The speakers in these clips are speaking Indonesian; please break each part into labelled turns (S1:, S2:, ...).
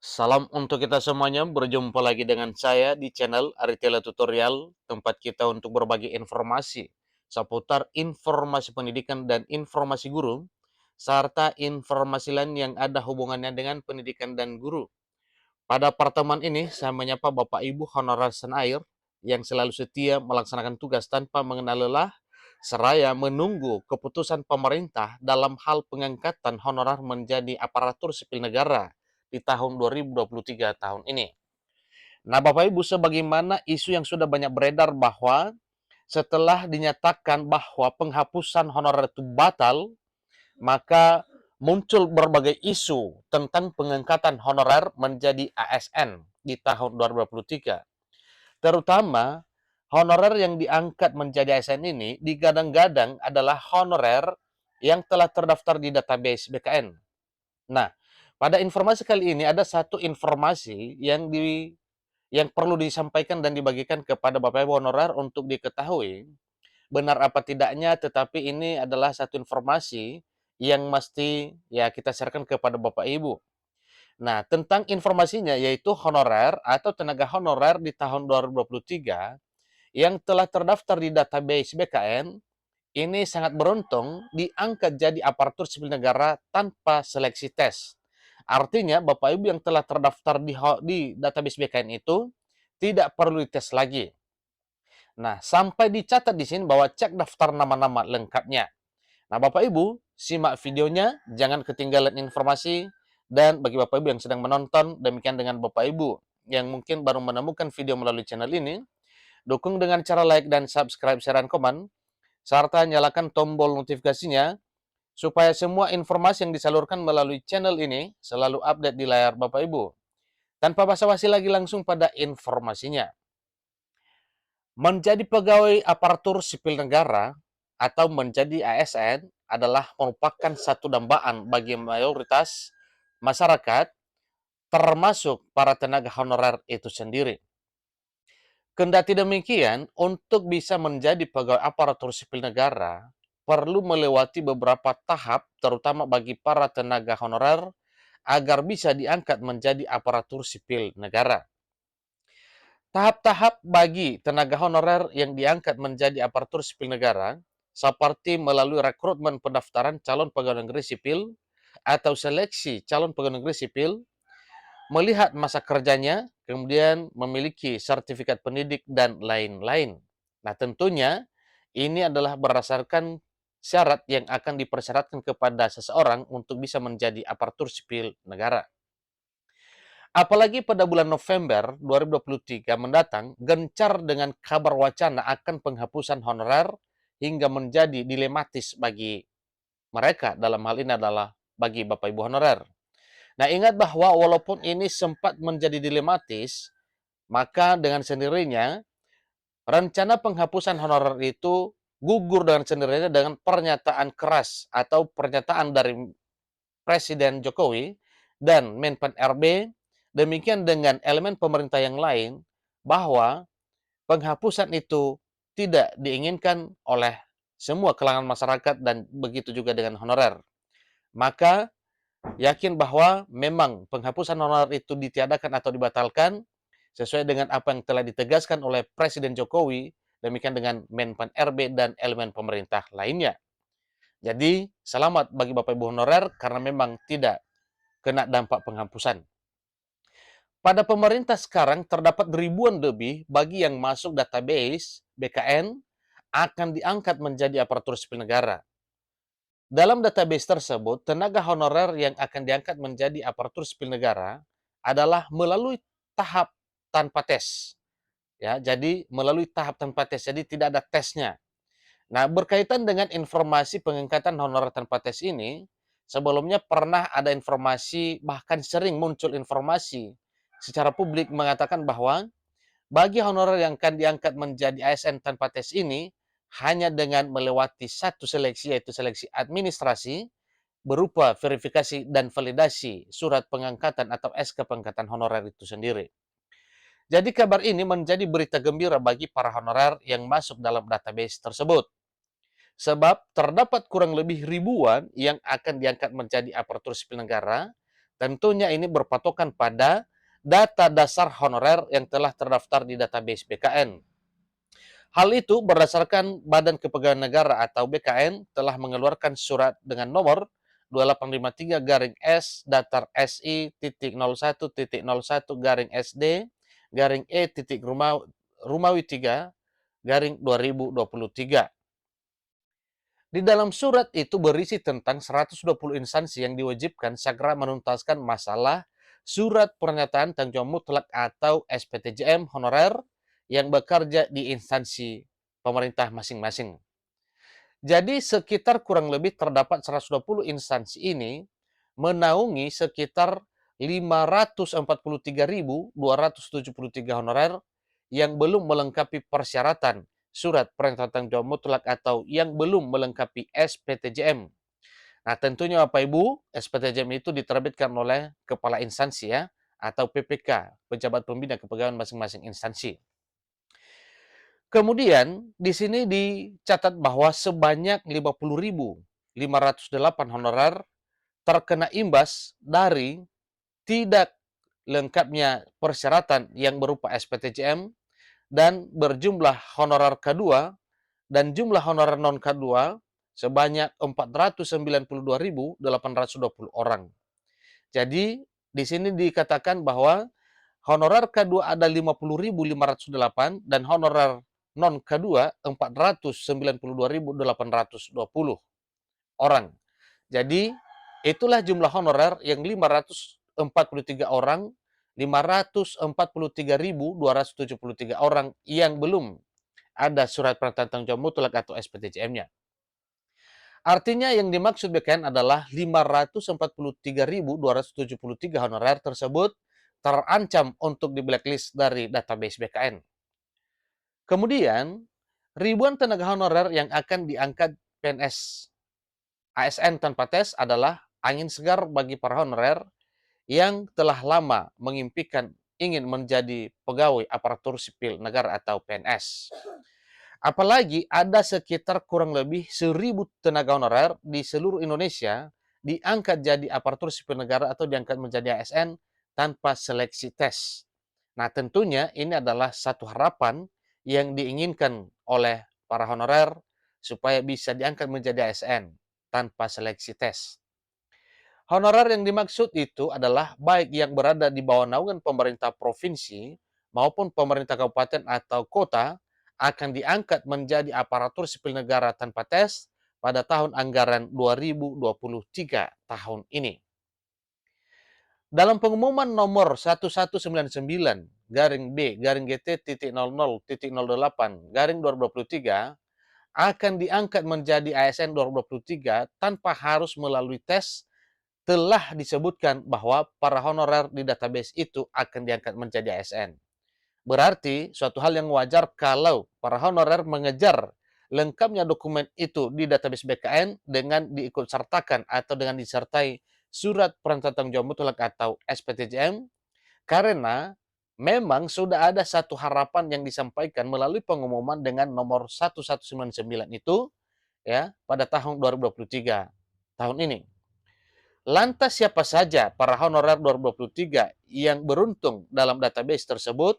S1: Salam untuk kita semuanya, berjumpa lagi dengan saya di channel Aritela Tutorial, tempat kita untuk berbagi informasi seputar informasi pendidikan dan informasi guru, serta informasi lain yang ada hubungannya dengan pendidikan dan guru. Pada pertemuan ini, saya menyapa Bapak Ibu honorer Senair yang selalu setia melaksanakan tugas tanpa mengenal lelah, seraya menunggu keputusan pemerintah dalam hal pengangkatan honorer menjadi aparatur sipil negara di tahun 2023 tahun ini. Nah, Bapak Ibu, sebagaimana isu yang sudah banyak beredar bahwa setelah dinyatakan bahwa penghapusan honorer itu batal, maka muncul berbagai isu tentang pengangkatan honorer menjadi ASN di tahun 2023. Terutama honorer yang diangkat menjadi ASN ini digadang-gadang adalah honorer yang telah terdaftar di database BKN. Nah, pada informasi kali ini ada satu informasi yang perlu disampaikan dan dibagikan kepada Bapak Ibu honorer untuk diketahui benar apa tidaknya, tetapi ini adalah satu informasi yang mesti ya kita sharekan kepada Bapak Ibu. Nah, tentang informasinya yaitu honorer atau tenaga honorer di tahun 2023 yang telah terdaftar di database BKN ini sangat beruntung diangkat jadi aparatur sipil negara tanpa seleksi tes. Artinya Bapak Ibu yang telah terdaftar di database BKN itu tidak perlu dites lagi. Nah, sampai dicatat di sini bahwa cek daftar nama-nama lengkapnya. Nah, Bapak Ibu, simak videonya, jangan ketinggalan informasi, dan bagi Bapak Ibu yang sedang menonton, demikian dengan Bapak Ibu yang mungkin baru menemukan video melalui channel ini, dukung dengan cara like dan subscribe, share, dan komen, serta nyalakan tombol notifikasinya, supaya semua informasi yang disalurkan melalui channel ini selalu update di layar Bapak Ibu. Tanpa basa-basi lagi langsung pada informasinya. Menjadi pegawai aparatur sipil negara atau menjadi ASN adalah merupakan satu dambaan bagi mayoritas masyarakat, termasuk para tenaga honorer itu sendiri. Kendati demikian, untuk bisa menjadi pegawai aparatur sipil negara, perlu melewati beberapa tahap, terutama bagi para tenaga honorer, agar bisa diangkat menjadi aparatur sipil negara. Tahap-tahap bagi tenaga honorer yang diangkat menjadi aparatur sipil negara, seperti melalui rekrutmen pendaftaran calon pegawai negeri sipil atau seleksi calon pegawai negeri sipil, melihat masa kerjanya, kemudian memiliki sertifikat pendidik, dan lain-lain. Nah, tentunya ini adalah berdasarkan syarat yang akan dipersyaratkan kepada seseorang untuk bisa menjadi aparatur sipil negara. Apalagi pada bulan November 2023 mendatang, gencar dengan kabar wacana akan penghapusan honorer hingga menjadi dilematis bagi mereka, dalam hal ini adalah bagi Bapak Ibu honorer. Nah, ingat bahwa walaupun ini sempat menjadi dilematis, maka dengan sendirinya rencana penghapusan honorer itu gugur dengan sendirinya dengan pernyataan keras atau pernyataan dari Presiden Jokowi dan Menpan RB, demikian dengan elemen pemerintah yang lain, bahwa penghapusan itu tidak diinginkan oleh semua kalangan masyarakat dan begitu juga dengan honorer. Maka yakin bahwa memang penghapusan honorer itu ditiadakan atau dibatalkan sesuai dengan apa yang telah ditegaskan oleh Presiden Jokowi, demikian dengan Menpan RB dan elemen pemerintah lainnya. Jadi, selamat bagi Bapak Ibu honorer karena memang tidak kena dampak penghapusan. Pada pemerintah sekarang terdapat ribuan lebih bagi yang masuk database BKN akan diangkat menjadi aparatur sipil negara. Dalam database tersebut, tenaga honorer yang akan diangkat menjadi aparatur sipil negara adalah melalui tahap tanpa tes. Ya, jadi melalui tahap tanpa tes, jadi tidak ada tesnya. Nah, berkaitan dengan informasi pengangkatan honorer tanpa tes ini, sebelumnya pernah ada informasi, bahkan sering muncul informasi secara publik mengatakan bahwa bagi honorer yang akan diangkat menjadi ASN tanpa tes ini, hanya dengan melewati satu seleksi, yaitu seleksi administrasi, berupa verifikasi dan validasi surat pengangkatan atau SK pengangkatan honorer itu sendiri. Jadi kabar ini menjadi berita gembira bagi para honorer yang masuk dalam database tersebut. Sebab terdapat kurang lebih ribuan yang akan diangkat menjadi aparatur sipil negara Tentunya ini berpatokan pada data dasar honorer yang telah terdaftar di database BKN. Hal itu berdasarkan Badan Kepegawaian Negara atau BKN telah mengeluarkan surat dengan nomor 2853 garing S datar SI titik 01 titik 01 garing SD garing E titik Rumawi 3 garing 2023. Di dalam surat itu berisi tentang 120 instansi yang diwajibkan segera menuntaskan masalah surat pernyataan tanggung jawab mutlak atau SPTJM honorer yang bekerja di instansi pemerintah masing-masing. Jadi sekitar kurang lebih terdapat 120 instansi ini menaungi sekitar 543.273 honorer yang belum melengkapi persyaratan surat pernyataan tanggung jawab mutlak atau yang belum melengkapi SPTJM. Nah, tentunya Bapak Ibu, SPTJM itu diterbitkan oleh kepala instansi ya, atau PPK, pejabat pembina kepegawaian masing-masing instansi. Kemudian di sini dicatat bahwa sebanyak 50.508 honorer terkena imbas dari tidak lengkapnya persyaratan yang berupa SPTJM dan berjumlah honorer K2 dan jumlah honorer non K2 sebanyak 492.820 orang. Jadi di sini dikatakan bahwa honorer K2 ada 50.508 dan honorer non K2 492.820 orang. Jadi itulah jumlah honorer yang 543 orang, 543.273 orang yang belum ada surat pernyataan tanggung jawab mutlak atau SPTJM-nya. Artinya yang dimaksud BKN adalah 543.273 honorer tersebut terancam untuk di blacklist dari database BKN. Kemudian, ribuan tenaga honorer yang akan diangkat PNS ASN tanpa tes adalah angin segar bagi para honorer yang telah lama mengimpikan ingin menjadi pegawai aparatur sipil negara atau PNS. Apalagi ada sekitar kurang lebih 1.000 tenaga honorer di seluruh Indonesia diangkat jadi aparatur sipil negara atau diangkat menjadi ASN tanpa seleksi tes. Nah, tentunya ini adalah satu harapan yang diinginkan oleh para honorer supaya bisa diangkat menjadi ASN tanpa seleksi tes. Honorer yang dimaksud itu adalah baik yang berada di bawah naungan pemerintah provinsi maupun pemerintah kabupaten atau kota akan diangkat menjadi aparatur sipil negara tanpa tes pada tahun anggaran 2023 tahun ini. Dalam pengumuman nomor 1199 garing B garing GT titik 00.08 garing 2023 akan diangkat menjadi ASN 2023 tanpa harus melalui tes telah disebutkan bahwa para honorer di database itu akan diangkat menjadi ASN. Berarti suatu hal yang wajar kalau para honorer mengejar lengkapnya dokumen itu di database BKN dengan diikutsertakan atau dengan disertai surat pernyataan tanggung jawab mutlak atau SPTJM karena memang sudah ada satu harapan yang disampaikan melalui pengumuman dengan nomor 1199 itu ya pada tahun 2023 tahun ini. Lantas siapa saja para honorer 2023 yang beruntung dalam database tersebut?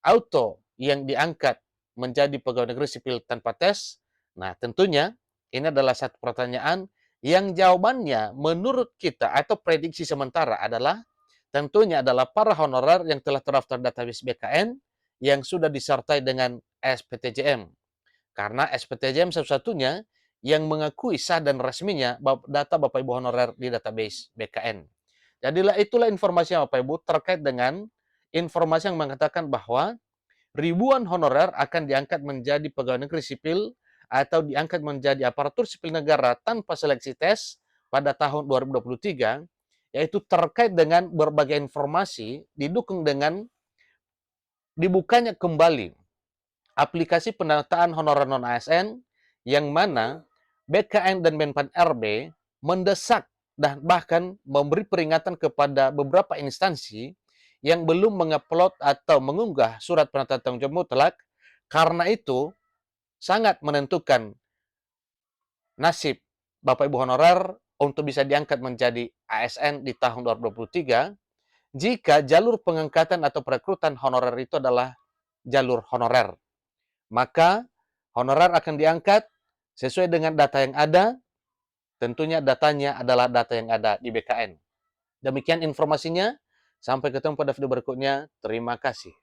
S1: Auto yang diangkat menjadi pegawai negeri sipil tanpa tes? Nah, tentunya ini adalah satu pertanyaan yang jawabannya menurut kita atau prediksi sementara adalah tentunya adalah para honorer yang telah terdaftar database BKN yang sudah disertai dengan SPTJM. Karena SPTJM satu-satunya yang mengakui sah dan resminya data Bapak Ibu honorer di database BKN. Jadilah itulah informasi Bapak Ibu terkait dengan informasi yang mengatakan bahwa ribuan honorer akan diangkat menjadi pegawai negeri sipil atau diangkat menjadi aparatur sipil negara tanpa seleksi tes pada tahun 2023, yaitu terkait dengan berbagai informasi didukung dengan dibukanya kembali aplikasi pendataan honorer non-ASN yang mana BKN dan Menpan RB mendesak dan bahkan memberi peringatan kepada beberapa instansi yang belum mengupload atau mengunggah surat pernyataan tanggung jawab mutlak, karena itu sangat menentukan nasib Bapak Ibu honorer untuk bisa diangkat menjadi ASN di tahun 2023 jika jalur pengangkatan atau perekrutan honorer itu adalah jalur honorer. Maka honorer akan diangkat sesuai dengan data yang ada, tentunya datanya adalah data yang ada di BKN. Demikian informasinya, sampai ketemu pada video berikutnya. Terima kasih.